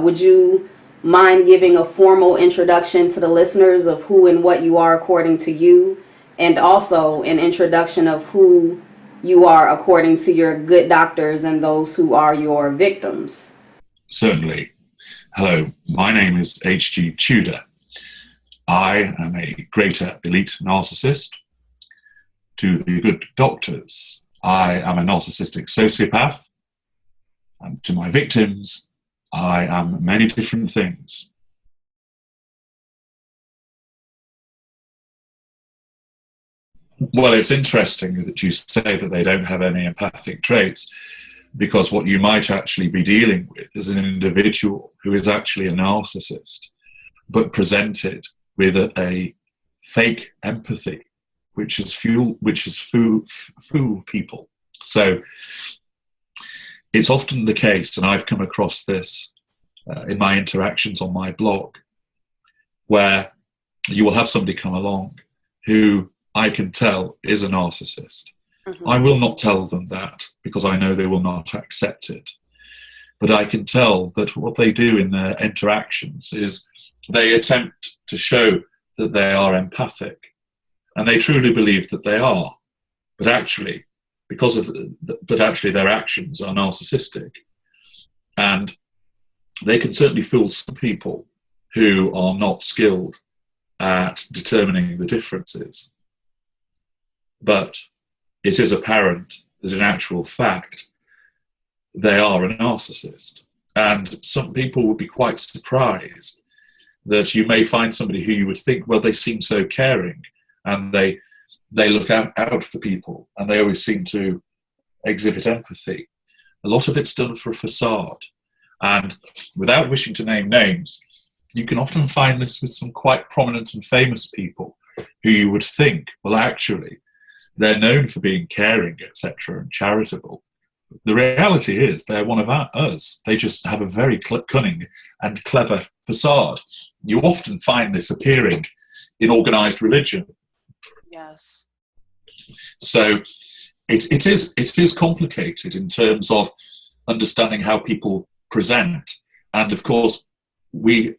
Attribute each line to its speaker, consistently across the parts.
Speaker 1: Would you mind giving a formal introduction to the listeners of who and what you are according to you, and also an introduction of who you are according to your good doctors and those who are your victims?
Speaker 2: Certainly. Hello, my name is HG Tudor. I am a greater elite narcissist. To the good doctors, I am a narcissistic sociopath. And to my victims, I am many different things. Well, it's interesting that you say that they don't have any empathic traits, because what you might actually be dealing with is an individual who is actually a narcissist, but presented with a fake empathy, which is fool people. So it's often the case, and I've come across this in my interactions on my blog, where you will have somebody come along who I can tell is a narcissist. Mm-hmm. I will not tell them that because I know they will not accept it. But I can tell that what they do in their interactions is they attempt to show that they are empathic, and they truly believe that they are. But actually, their actions are narcissistic. And they can certainly fool some people who are not skilled at determining the differences. But it is apparent that in actual fact, they are a narcissist. And some people would be quite surprised that you may find somebody who you would think, well, they seem so caring, and they look out for people, and they always seem to exhibit empathy. A lot of it's done for a facade. And without wishing to name names, you can often find this with some quite prominent and famous people who you would think, well, actually, they're known for being caring, etc., and charitable. The reality is they're one of us. They just have a very cunning and clever facade. You often find this appearing in organized religion.
Speaker 3: Yes.
Speaker 2: So it is complicated in terms of understanding how people present. And of course, we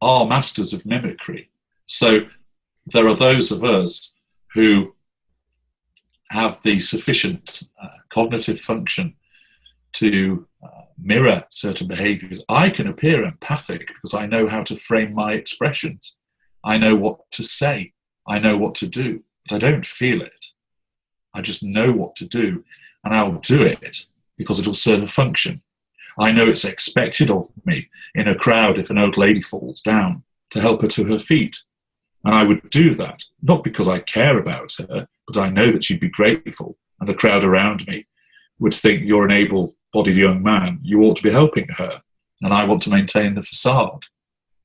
Speaker 2: are masters of mimicry. So there are those of us who have the sufficient cognitive function to mirror certain behaviors. I can appear empathic because I know how to frame my expressions. I know what to say. I know what to do, but I don't feel it. I just know what to do, and I'll do it because it'll serve a function. I know it's expected of me in a crowd if an old lady falls down to help her to her feet. And I would do that, not because I care about her, but I know that she'd be grateful, and the crowd around me would think, you're an able-bodied young man, you ought to be helping her, and I want to maintain the facade.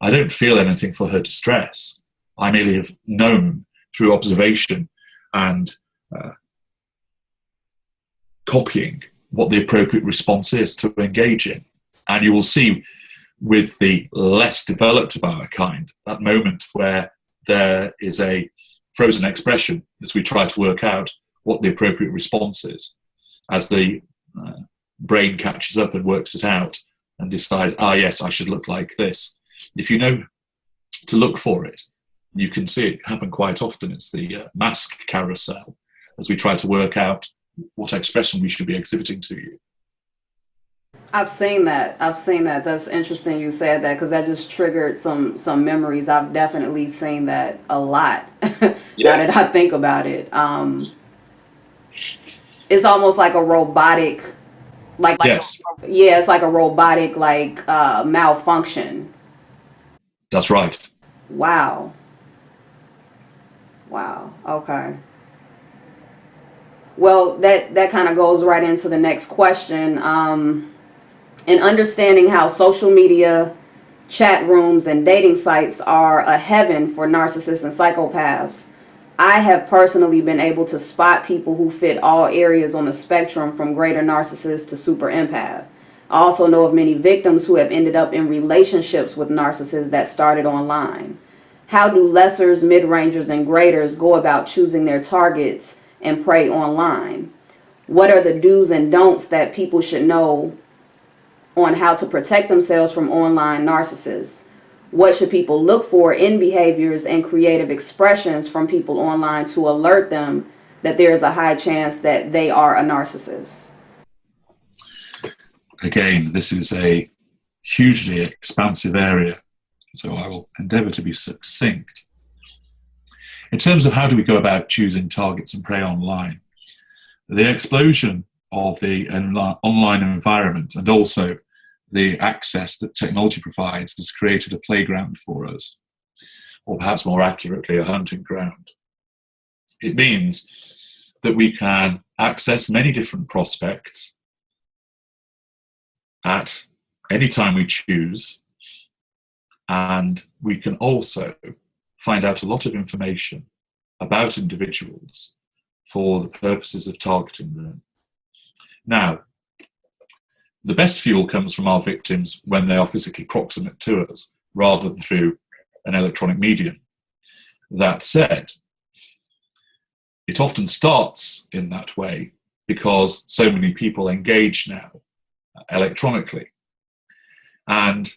Speaker 2: I don't feel anything for her distress. I merely have known through observation and copying what the appropriate response is to engage in. And you will see with the less developed of our kind, that moment where there is a frozen expression as we try to work out what the appropriate response is, as the brain catches up and works it out and decides, yes, I should look like this. If you know to look for it, you can see it happen quite often. It's the mask carousel as we try to work out what expression we should be exhibiting to you.
Speaker 1: I've seen that. That's interesting you said that, because that just triggered some memories. I've definitely seen that a lot. Yes. Now that I think about it. It's almost like a robotic,
Speaker 2: yes.
Speaker 1: Yeah, it's like a robotic, malfunction.
Speaker 2: That's right.
Speaker 1: Wow. Okay. Well, that kind of goes right into the next question. In understanding how social media, chat rooms, and dating sites are a heaven for narcissists and psychopaths, I have personally been able to spot people who fit all areas on the spectrum, from greater narcissist to super empath. I also know of many victims who have ended up in relationships with narcissists that started online. How do lessers, mid-rangers, and greaters go about choosing their targets and prey online? What are the do's and don'ts that people should know on how to protect themselves from online narcissists. What should people look for in behaviors and creative expressions from people online to alert them that there is a high chance that they are a narcissist?
Speaker 2: Again, this is a hugely expansive area, so I will endeavour to be succinct. In terms of how do we go about choosing targets and prey online, the explosion of the online environment and also the access that technology provides has created a playground for us, or perhaps more accurately, a hunting ground. It means that we can access many different prospects at any time we choose, and we can also find out a lot of information about individuals for the purposes of targeting them. Now, the best fuel comes from our victims when they are physically proximate to us, rather than through an electronic medium. That said, it often starts in that way because so many people engage now electronically. And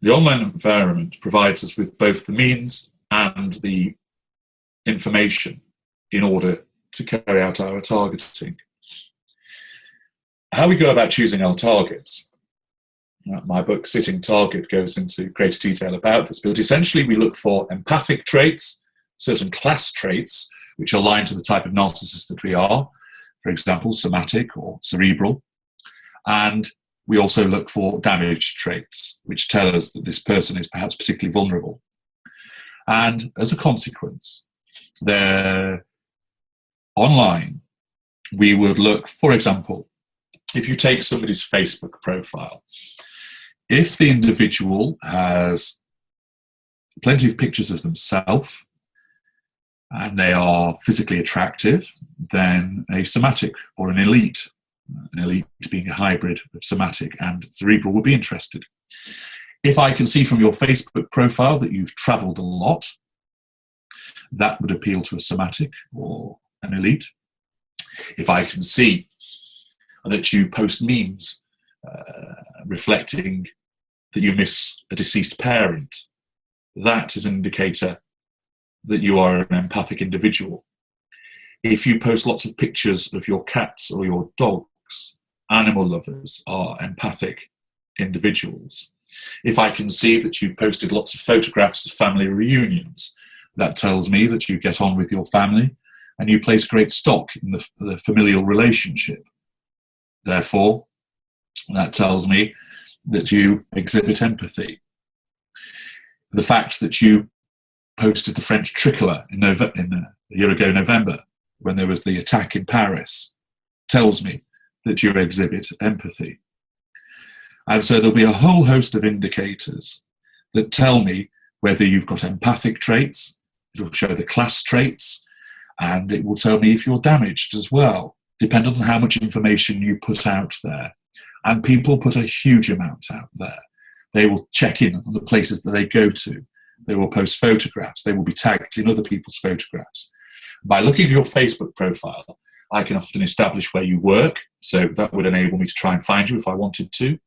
Speaker 2: the online environment provides us with both the means and the information in order to carry out our targeting. How we go about choosing our targets. My book, Sitting Target, goes into greater detail about this, but essentially we look for empathic traits, certain class traits, which align to the type of narcissist that we are, for example, somatic or cerebral. And we also look for damage traits, which tell us that this person is perhaps particularly vulnerable. And as a consequence, online, we would look, for example, if you take somebody's Facebook profile, if the individual has plenty of pictures of themselves and they are physically attractive, then a somatic or an elite being a hybrid of somatic and cerebral, would be interested. If I can see from your Facebook profile that you've travelled a lot, that would appeal to a somatic or an elite. If I can see that you post memes reflecting that you miss a deceased parent, that is an indicator that you are an empathic individual. If you post lots of pictures of your cats or your dogs, animal lovers are empathic individuals. If I can see that you've posted lots of photographs of family reunions, that tells me that you get on with your family and you place great stock in the familial relationship. Therefore, that tells me that you exhibit empathy. The fact that you posted the French tricolour a year ago November, when there was the attack in Paris, tells me that you exhibit empathy. And so there'll be a whole host of indicators that tell me whether you've got empathic traits. It'll show the class traits, and it will tell me if you're damaged as well, depending on how much information you put out there. And people put a huge amount out there. They will check in on the places that they go to. They will post photographs. They will be tagged in other people's photographs. By looking at your Facebook profile, I can often establish where you work, so that would enable me to try and find you if I wanted to.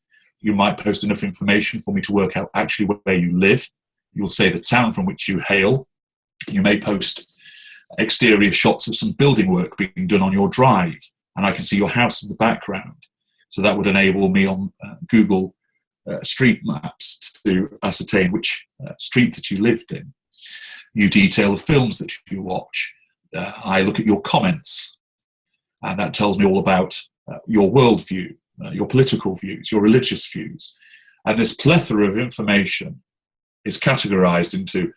Speaker 2: You might post enough information for me to work out actually where you live. You'll say the town from which you hail. You may post exterior shots of some building work being done on your drive, and I can see your house in the background. So that would enable me on Google Street Maps to ascertain which street that you lived in. You detail the films that you watch. I look at your comments, and that tells me all about your worldview, your political views, your religious views. And this plethora of information is categorized into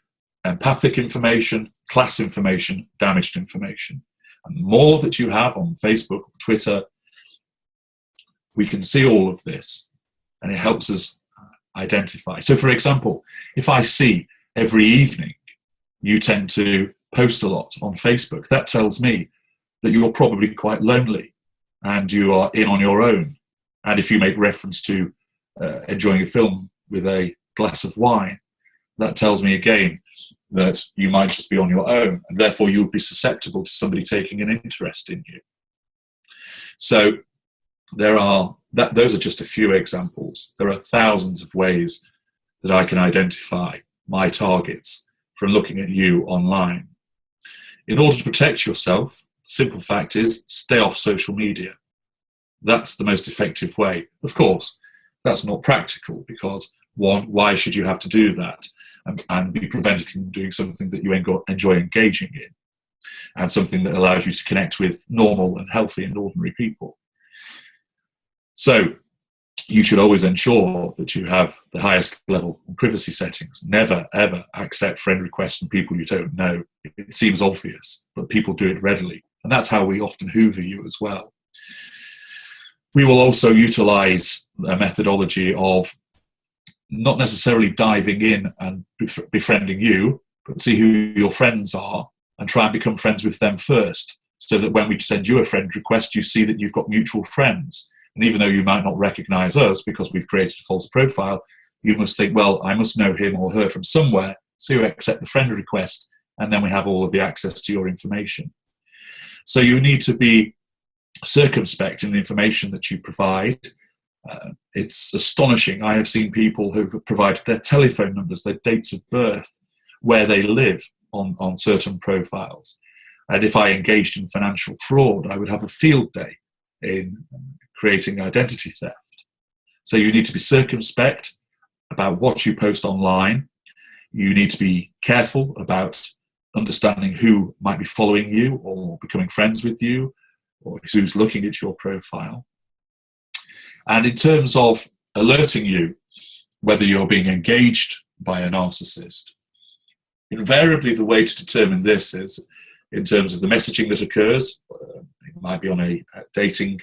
Speaker 2: empathic information, class information, damaged information. And the more that you have on Facebook, Twitter, we can see all of this, and it helps us identify. So, for example, if I see every evening you tend to post a lot on Facebook, that tells me that you're probably quite lonely and you are in on your own. And if you make reference to enjoying a film with a glass of wine, that tells me again that you might just be on your own, and therefore you would be susceptible to somebody taking an interest in you. So those are just a few examples. There are thousands of ways that I can identify my targets from looking at you online. In order to protect yourself, the simple fact is stay off social media. That's the most effective way. Of course, that's not practical because, one, why should you have to do that and be prevented from doing something that you enjoy engaging in, and something that allows you to connect with normal and healthy and ordinary people? So you should always ensure that you have the highest level of privacy settings. Never, ever accept friend requests from people you don't know. It seems obvious, but people do it readily. And that's how we often hoover you as well. We will also utilize a methodology of not necessarily diving in and befriending you, but see who your friends are and try and become friends with them first, so that when we send you a friend request, you see that you've got mutual friends. And even though you might not recognize us because we've created a false profile, you must think, well, I must know him or her from somewhere, so you accept the friend request, and then we have all of the access to your information. So you need to be circumspect in the information that you provide. It's astonishing. I have seen people who've provided their telephone numbers, their dates of birth, where they live on certain profiles. And if I engaged in financial fraud, I would have a field day in creating identity theft. So you need to be circumspect about what you post online. You need to be careful about understanding who might be following you or becoming friends with you, or who's looking at your profile. And in terms of alerting you whether you're being engaged by a narcissist, invariably the way to determine this is in terms of the messaging that occurs. It might be on a dating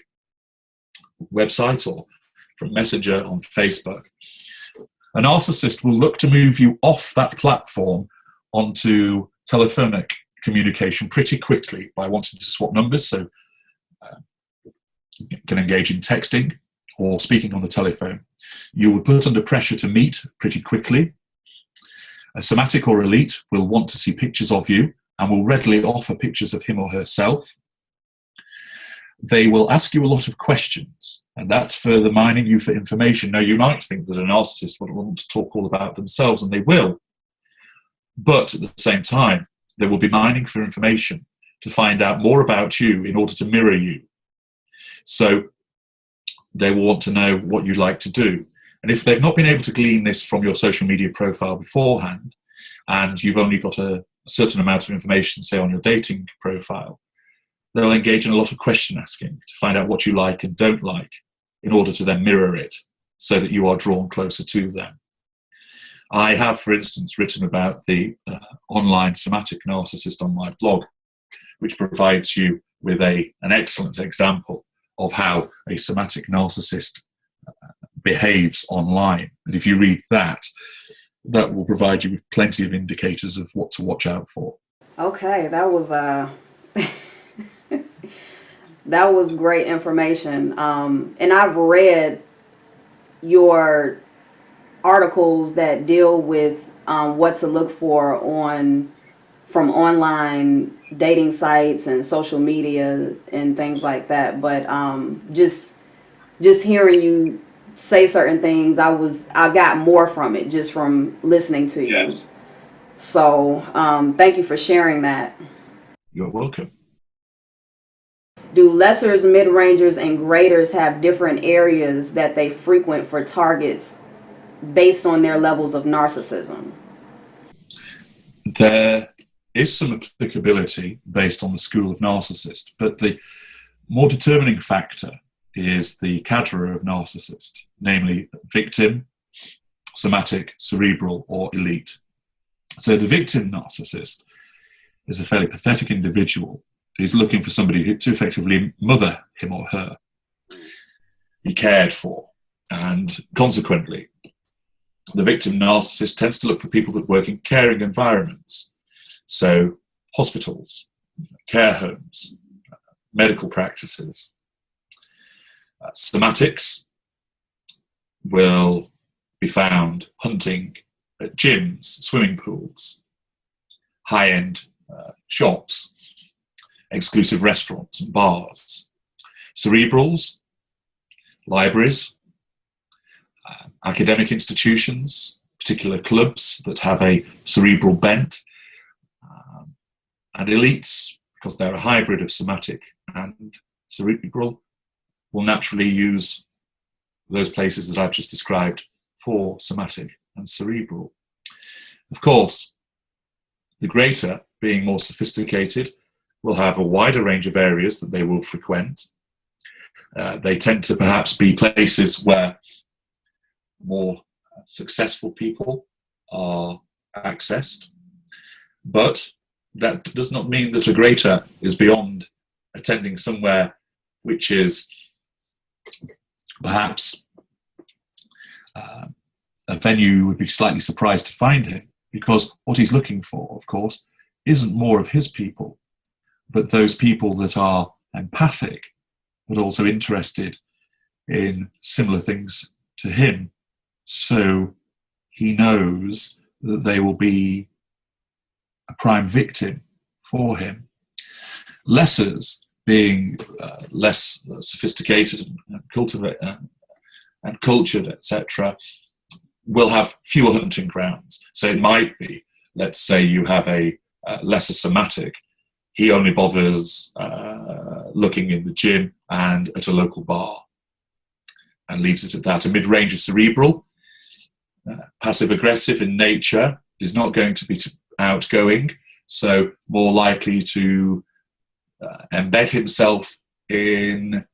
Speaker 2: website or from Messenger on Facebook. A narcissist will look to move you off that platform onto telephonic communication pretty quickly by wanting to swap numbers, so you can engage in texting or speaking on the telephone. You will put under pressure to meet pretty quickly. A somatic or elite will want to see pictures of you and will readily offer pictures of him or herself. They will ask you a lot of questions, and that's further mining you for information. Now, you might think that a narcissist would want to talk all about themselves, and they will. But at the same time, they will be mining for information to find out more about you in order to mirror you. So they will want to know what you'd like to do. And if they've not been able to glean this from your social media profile beforehand, and you've only got a certain amount of information, say on your dating profile, they'll engage in a lot of question asking to find out what you like and don't like in order to then mirror it so that you are drawn closer to them. I have, for instance, written about the online somatic narcissist on my blog, which provides you with an excellent example of how a somatic narcissist behaves online. And if you read that, that will provide you with plenty of indicators of what to watch out for.
Speaker 1: Okay, that was that was great information. And I've read your articles that deal with what to look for from online dating sites and social media and things like that. But just hearing you say certain things, I got more from it just from listening to you.
Speaker 2: Yes.
Speaker 1: So thank you for sharing that.
Speaker 2: You're welcome.
Speaker 1: Do lessers, mid-rangers, and graders have different areas that they frequent for targets based on their levels of narcissism?
Speaker 2: There is some applicability based on the school of narcissist, but the more determining factor is the cadre of narcissist, namely victim, somatic, cerebral, or elite. So the victim narcissist is a fairly pathetic individual who's looking for somebody to effectively mother him or her, be cared for, and consequently, the victim narcissist tends to look for people that work in caring environments, so hospitals, care homes, medical practices. Somatics will be found hunting at gyms, swimming pools, high-end shops, exclusive restaurants and bars. Cerebrals libraries, academic institutions, particular clubs that have a cerebral bent, and elites, because they're a hybrid of somatic and cerebral, will naturally use those places that I've just described for somatic and cerebral. Of course, the greater, being more sophisticated, will have a wider range of areas that they will frequent. They tend to perhaps be places where more successful people are accessed, but that does not mean that a greater is beyond attending somewhere which is perhaps a venue you would be slightly surprised to find him, because what he's looking for, of course, isn't more of his people, but those people that are empathic, but also interested in similar things to him, so he knows that they will be a prime victim for him. Lessers, being less sophisticated and cultured, etc., will have fewer hunting grounds. So it might be, let's say you have a lesser somatic, he only bothers looking in the gym and at a local bar, and leaves it at that. A mid-range is cerebral, passive-aggressive in nature, is not going to be outgoing, so more likely to embed himself in,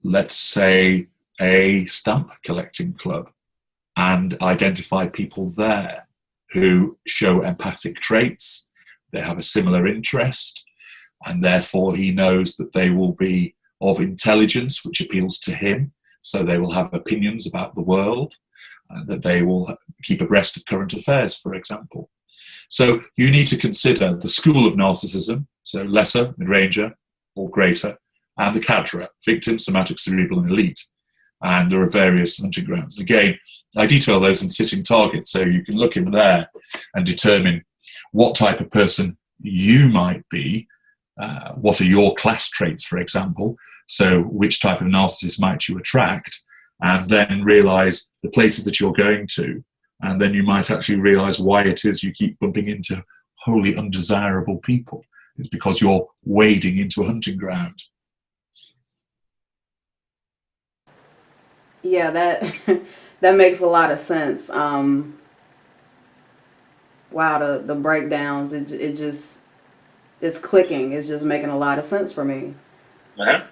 Speaker 2: let's say, a stamp collecting club and identify people there who show empathic traits. They have a similar interest, and therefore he knows that they will be of intelligence, which appeals to him, so they will have opinions about the world, that they will keep abreast of current affairs, for example. So you need to consider the school of narcissism, so lesser, mid-ranger, or greater, and the cadre, victim, somatic, cerebral, and elite. And there are various hunting grounds. Again, I detail those in Sitting Target, so you can look in there and determine what type of person you might be, what are your class traits, for example, so which type of narcissist might you attract, and then realize the places that you're going to, and then you might actually realize why it is you keep bumping into wholly undesirable people. It's because you're wading into a hunting ground.
Speaker 1: Yeah, that makes a lot of sense. Wow, the breakdowns, it just, it's clicking. It's just making a lot of sense for me.
Speaker 2: Uh-huh.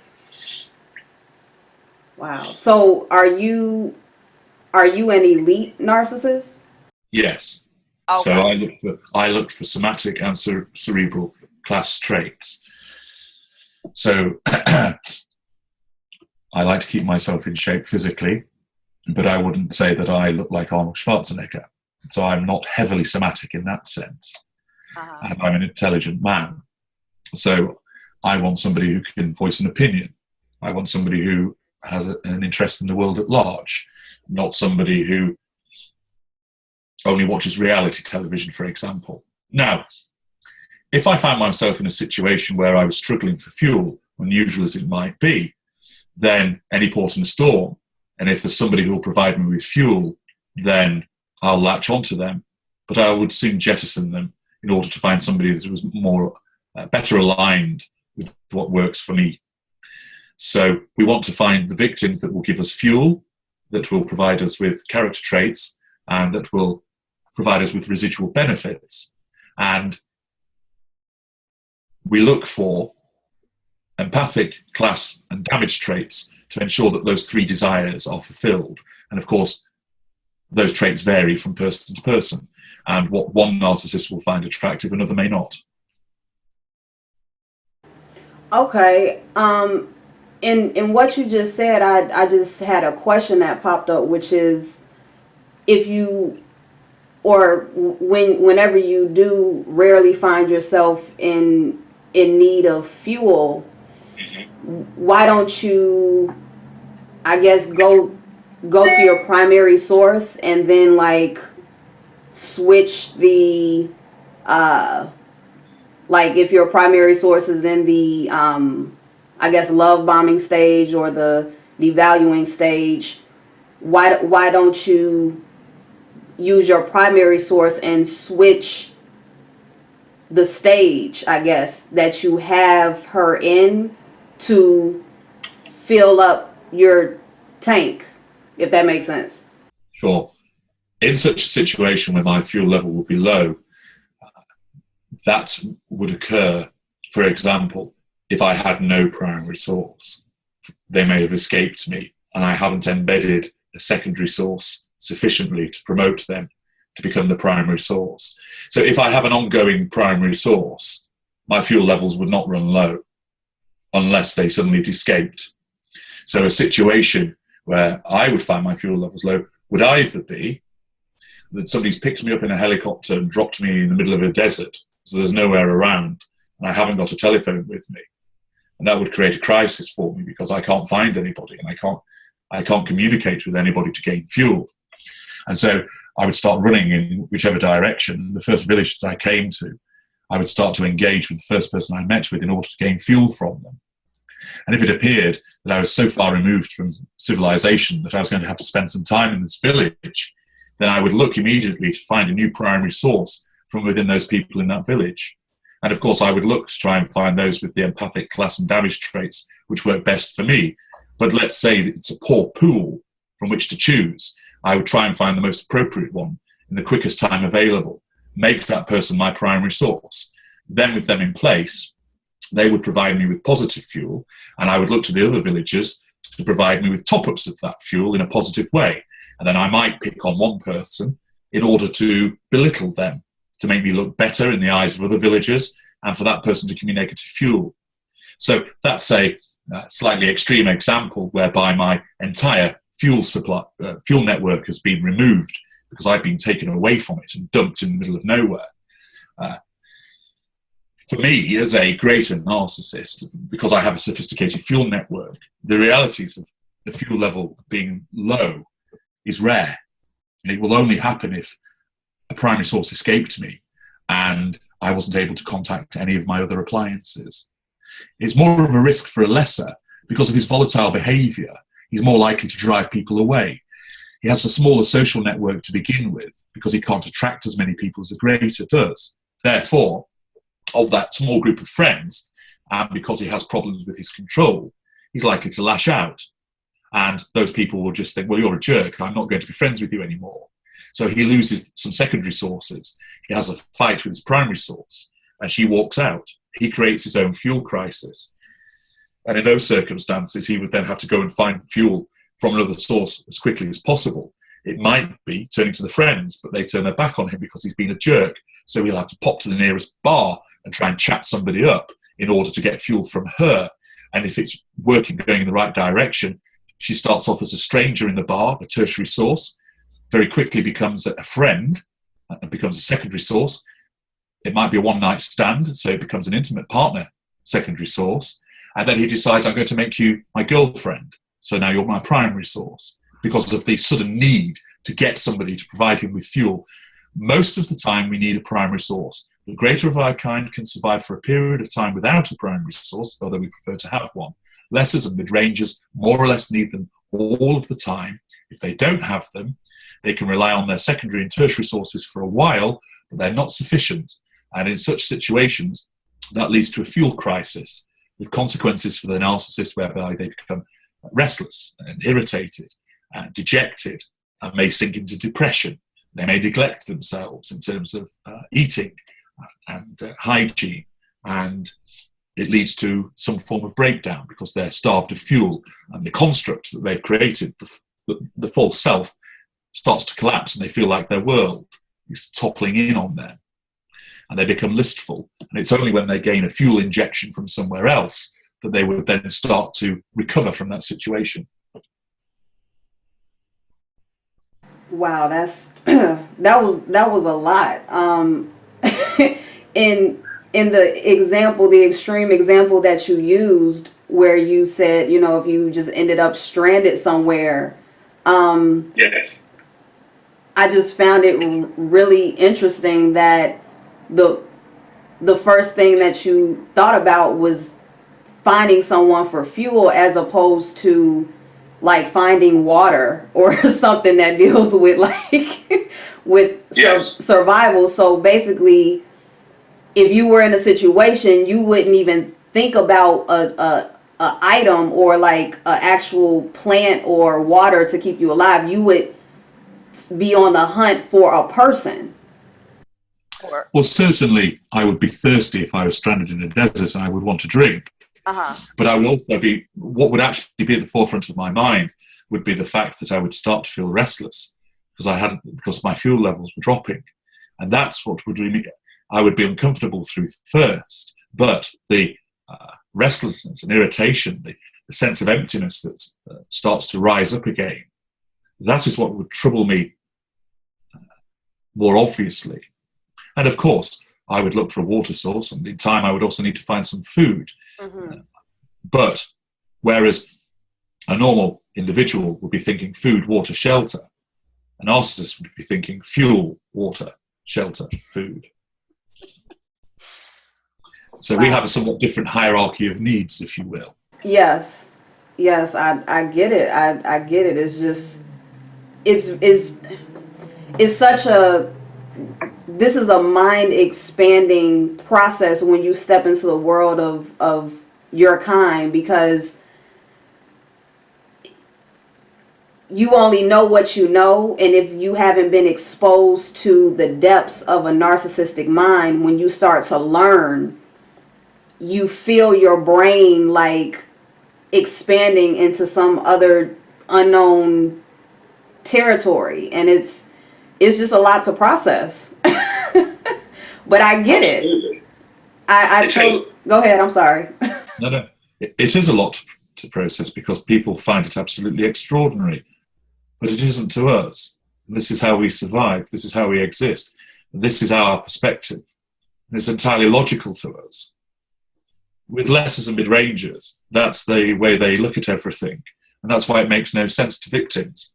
Speaker 1: Wow. So are you an elite narcissist?
Speaker 2: Yes.
Speaker 1: Okay.
Speaker 2: So I look for somatic and cerebral class traits. So I like to keep myself in shape physically, but I wouldn't say that I look like Arnold Schwarzenegger. So I'm not heavily somatic in that sense. And I'm an intelligent man. So I want somebody who can voice an opinion. I want somebody who has an interest in the world at large, not somebody who only watches reality television, for example. Now, if I found myself in a situation where I was struggling for fuel, unusual as it might be, then any port in a storm, and if there's somebody who will provide me with fuel, then I'll latch onto them, but I would soon jettison them in order to find somebody that was more better aligned with what works for me. So we want to find the victims that will give us fuel, that will provide us with character traits, and that will provide us with residual benefits. And we look for empathic, class, and damage traits to ensure that those three desires are fulfilled. And of course, those traits vary from person to person. And what one narcissist will find attractive, another may not.
Speaker 1: Okay. In what you just said, I just had a question that popped up, which is, if you, or whenever you do rarely find yourself in need of fuel, why don't you, I guess, go to your primary source and then like switch the like if your primary source is in the I guess love bombing stage, or the devaluing stage, why don't you use your primary source and switch the stage, I guess, that you have her in to fill up your tank, if that makes sense?
Speaker 2: Sure. In such a situation where my fuel level would be low, that would occur, for example, if I had no primary source. They may have escaped me, and I haven't embedded a secondary source sufficiently to promote them to become the primary source. So if I have an ongoing primary source, my fuel levels would not run low unless they suddenly escaped. So a situation where I would find my fuel levels low would either be that somebody's picked me up in a helicopter and dropped me in the middle of a desert, so there's nowhere around, and I haven't got a telephone with me. And that would create a crisis for me because I can't find anybody, and I can't communicate with anybody to gain fuel. And so I would start running in whichever direction. The first village that I came to, I would start to engage with the first person I met with in order to gain fuel from them. And if it appeared that I was so far removed from civilization that I was going to have to spend some time in this village, then I would look immediately to find a new primary source from within those people in that village. And of course, I would look to try and find those with the empathic, class, and damage traits which work best for me. But let's say that it's a poor pool from which to choose. I would try and find the most appropriate one in the quickest time available, make that person my primary source. Then with them in place, they would provide me with positive fuel, and I would look to the other villagers to provide me with top-ups of that fuel in a positive way. And then I might pick on one person in order to belittle them, to make me look better in the eyes of other villagers, and for that person to give me negative fuel. So that's a slightly extreme example whereby my entire fuel network has been removed because I've been taken away from it and dumped in the middle of nowhere. For me, as a greater narcissist, because I have a sophisticated fuel network, the realities of the fuel level being low is rare. And it will only happen if a primary source escaped me and I wasn't able to contact any of my other appliances. It's more of a risk for a lesser because of his volatile behavior. He's more likely to drive people away. He has a smaller social network to begin with because he can't attract as many people as a greater does. Therefore, of that small group of friends, and because he has problems with his control, he's likely to lash out. And those people will just think, well, you're a jerk, I'm not going to be friends with you anymore. So he loses some secondary sources. He has a fight with his primary source, and she walks out. He creates his own fuel crisis. And in those circumstances, he would then have to go and find fuel from another source as quickly as possible. It might be turning to the friends, but they turn their back on him because he's been a jerk. So he'll have to pop to the nearest bar and try and chat somebody up in order to get fuel from her. And if it's working, going in the right direction, she starts off as a stranger in the bar, a tertiary source, very quickly becomes a friend and becomes a secondary source. It might be a one-night stand, so it becomes an intimate partner, secondary source. And then he decides, I'm going to make you my girlfriend. So now you're my primary source because of the sudden need to get somebody to provide him with fuel. Most of the time, we need a primary source. The greater of our kind can survive for a period of time without a primary source, although we prefer to have one. Lessers and mid-rangers more or less need them all of the time. If they don't have them, they can rely on their secondary and tertiary sources for a while, but they're not sufficient. And in such situations, that leads to a fuel crisis, with consequences for the narcissist whereby they become restless and irritated and dejected and may sink into depression. They may neglect themselves in terms of eating and hygiene, and it leads to some form of breakdown because they're starved of fuel, and the construct that they've created, the false self, starts to collapse, and they feel like their world is toppling in on them, and they become listful. And it's only when they gain a fuel injection from somewhere else that they would then start to recover from that situation.
Speaker 1: Wow, that's that was a lot. In the example, the extreme example that you used, where you said, you know, if you just ended up stranded somewhere,
Speaker 2: Yes.
Speaker 1: I just found it really interesting that the first thing that you thought about was finding someone for fuel, as opposed to like finding water or something that deals with like with survival. So basically, if you were in a situation, you wouldn't even think about a item or like an actual plant or water to keep you alive. You would be on the hunt for a person.
Speaker 2: Well, certainly I would be thirsty if I was stranded in a desert and I would want to drink. But I would also be, what would actually be at the forefront of my mind would be the fact that I would start to feel restless because my fuel levels were dropping. And that's what would really, I would be uncomfortable through thirst, but the restlessness and irritation, the sense of emptiness that starts to rise up again, that is what would trouble me more obviously. And of course, I would look for a water source, and in time I would also need to find some food. But whereas a normal individual would be thinking food, water, shelter, a narcissist would be thinking fuel, water, shelter, food. So we have a somewhat different hierarchy of needs, if you will.
Speaker 1: Yes, I get it. I get it. It's just, it's such a, this is a mind expanding process when you step into the world of your kind, because you only know what you know, and if you haven't been exposed to the depths of a narcissistic mind, when you start to learn, you feel your brain like expanding into some other unknown territory, and it's just a lot to process. But I get it. Go ahead, I'm sorry.
Speaker 2: No, it is a lot to process because people find it absolutely extraordinary, but it isn't to us. This is how we survive, this is how we exist, this is our perspective, and it's entirely logical to us. With lessers and mid-rangers, that's the way they look at everything, and that's why it makes no sense to victims.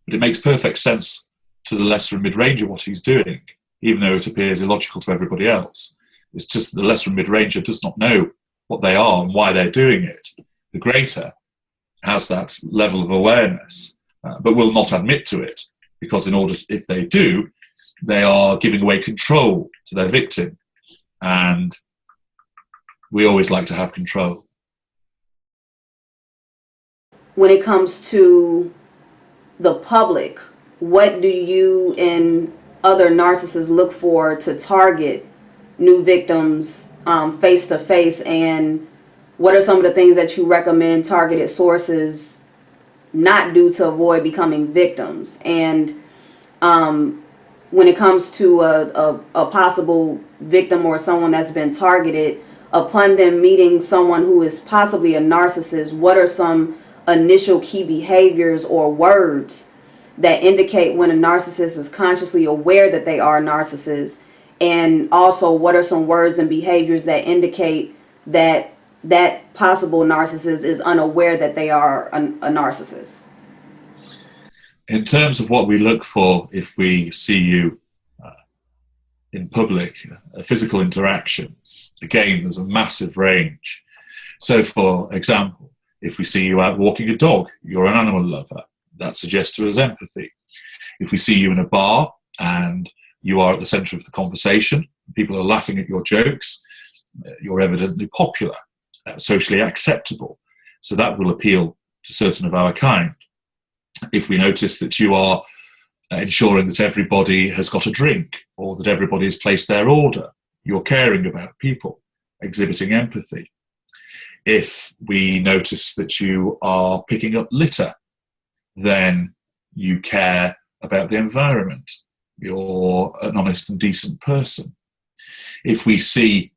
Speaker 2: But it makes perfect sense to the lesser and mid-ranger what he's doing, even though it appears illogical to everybody else. It's just that the lesser and mid-ranger does not know what they are and why they're doing it. The greater has that level of awareness, but will not admit to it, because if they do, they are giving away control to their victim, and we always like to have control.
Speaker 1: When it comes to the public, what do you and other narcissists look for to target new victims face to face, and what are some of the things that you recommend targeted sources not do to avoid becoming victims? And when it comes to a possible victim or someone that's been targeted, upon them meeting someone who is possibly a narcissist, what are some initial key behaviors or words that indicate when a narcissist is consciously aware that they are a narcissist? And also, what are some words and behaviors that indicate that that possible narcissist is unaware that they are a narcissist?
Speaker 2: In terms of what we look for if we see you in public, a physical interaction, again, there's a massive range. So, for example, if we see you out walking a dog, you're an animal lover. That suggests to us empathy. If we see you in a bar and you are at the centre of the conversation, people are laughing at your jokes, you're evidently popular, socially acceptable. So that will appeal to certain of our kind. If we notice that you are ensuring that everybody has got a drink, or that everybody has placed their order, you're caring about people, exhibiting empathy. If we notice that you are picking up litter, then you care about the environment. You're an honest and decent person. If we see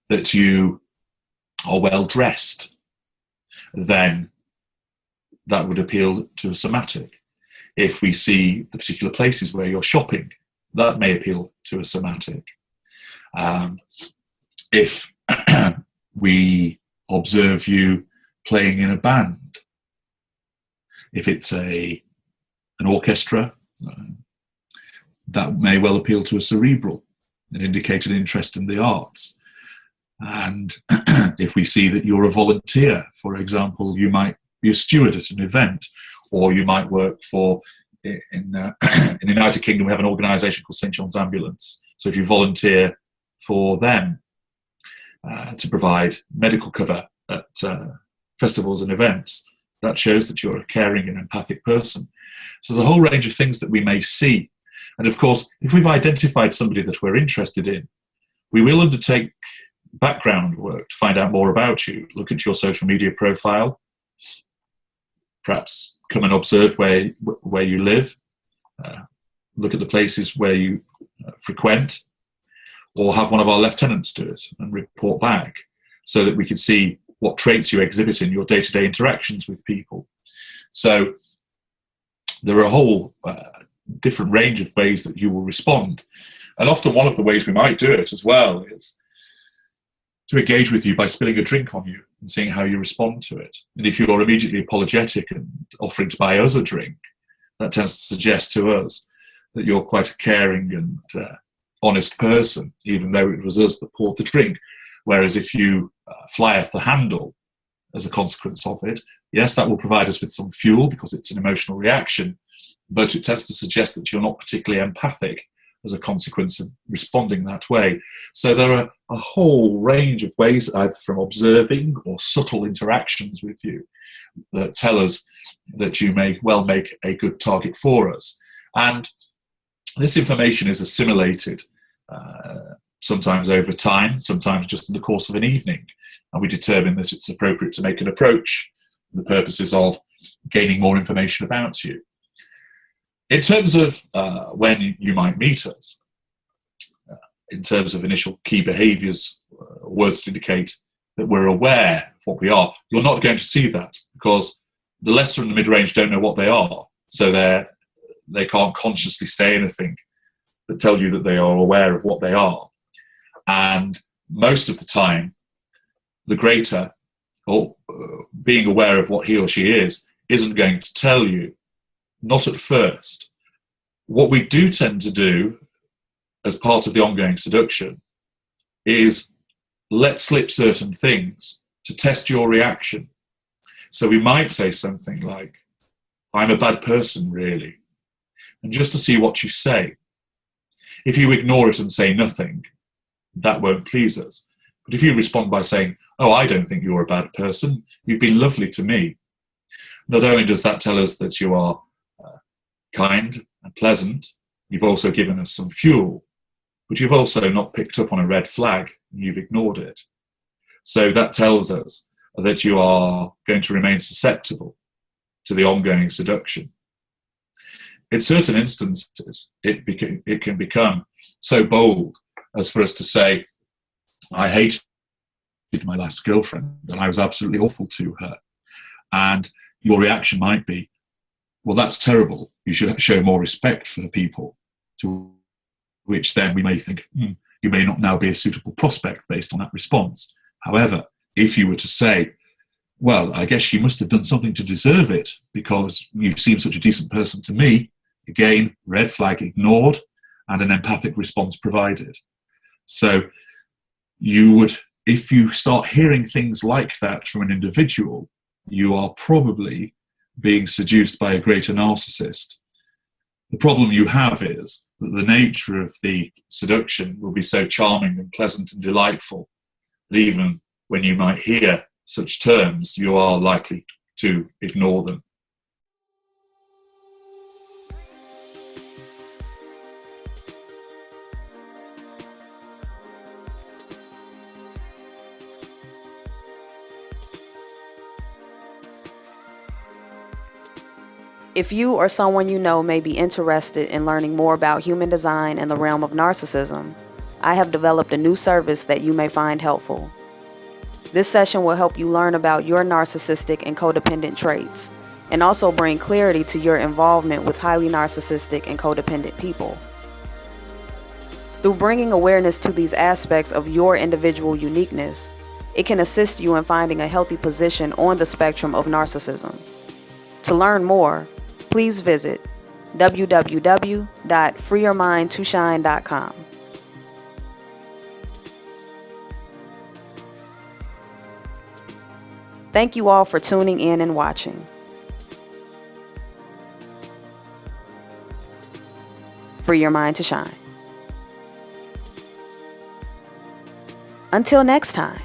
Speaker 2: that you are well dressed, then that would appeal to a somatic. If we see the particular places where you're shopping, that may appeal to a somatic. If we observe you playing in a band, if it's an orchestra, that may well appeal to a cerebral and indicate an interest in the arts. And if we see that you're a volunteer, for example, you might be a steward at an event, or you might work for, in the United Kingdom, we have an organisation called St John's Ambulance. So if you volunteer for them to provide medical cover at festivals and events, that shows that you're a caring and empathic person. So there's a whole range of things that we may see. And of course, if we've identified somebody that we're interested in, we will undertake background work to find out more about you. Look at your social media profile, perhaps come and observe where you live, look at the places where you frequent, or have one of our lieutenants do it and report back, so that we can see what traits you exhibit in your day-to-day interactions with people. So there are a whole different range of ways that you will respond. And often one of the ways we might do it as well is to engage with you by spilling a drink on you and seeing how you respond to it. And if you're immediately apologetic and offering to buy us a drink, that tends to suggest to us that you're quite a caring and honest person, even though it was us that poured the drink. Whereas if you fly off the handle as a consequence of it, yes, that will provide us with some fuel because it's an emotional reaction, but it tends to suggest that you're not particularly empathic as a consequence of responding that way. So there are a whole range of ways, either from observing or subtle interactions with you, that tell us that you may well make a good target for us. And this information is assimilated sometimes over time, sometimes just in the course of an evening, and we determine that it's appropriate to make an approach for the purposes of gaining more information about you. In terms of when you might meet us, in terms of initial key behaviours, words to indicate that we're aware of what we are, you're not going to see that, because the lesser and the mid-range don't know what they are, so they can't consciously say anything that tell you that they are aware of what they are. And most of the time, the greater, or being aware of what he or she is, isn't going to tell you, not at first. What we do tend to do as part of the ongoing seduction is let slip certain things to test your reaction. So we might say something like, "I'm a bad person, really," and just to see what you say. If you ignore it and say nothing, that won't please us. But if you respond by saying, "Oh, I don't think you're a bad person, you've been lovely to me," not only does that tell us that you are kind and pleasant, you've also given us some fuel, but you've also not picked up on a red flag and you've ignored it. So that tells us that you are going to remain susceptible to the ongoing seduction. In certain instances, it can become so bold as for us to say, "I hated my last girlfriend and I was absolutely awful to her." And your reaction might be, "Well, that's terrible. You should show more respect for people," to which then we may think, you may not now be a suitable prospect based on that response. However, if you were to say, "Well, I guess you must have done something to deserve it because you seem such a decent person to me," again, red flag ignored and an empathic response provided. So you would, if you start hearing things like that from an individual, you are probably being seduced by a greater narcissist. The problem you have is that the nature of the seduction will be so charming and pleasant and delightful that even when you might hear such terms, you are likely to ignore them.
Speaker 1: If you or someone you know may be interested in learning more about human design and the realm of narcissism, I have developed a new service that you may find helpful. This session will help you learn about your narcissistic and codependent traits, and also bring clarity to your involvement with highly narcissistic and codependent people. Through bringing awareness to these aspects of your individual uniqueness, it can assist you in finding a healthy position on the spectrum of narcissism. To learn more, please visit www.freeyourmindtoshine.com. Thank you all for tuning in and watching. Free your mind to shine. Until next time.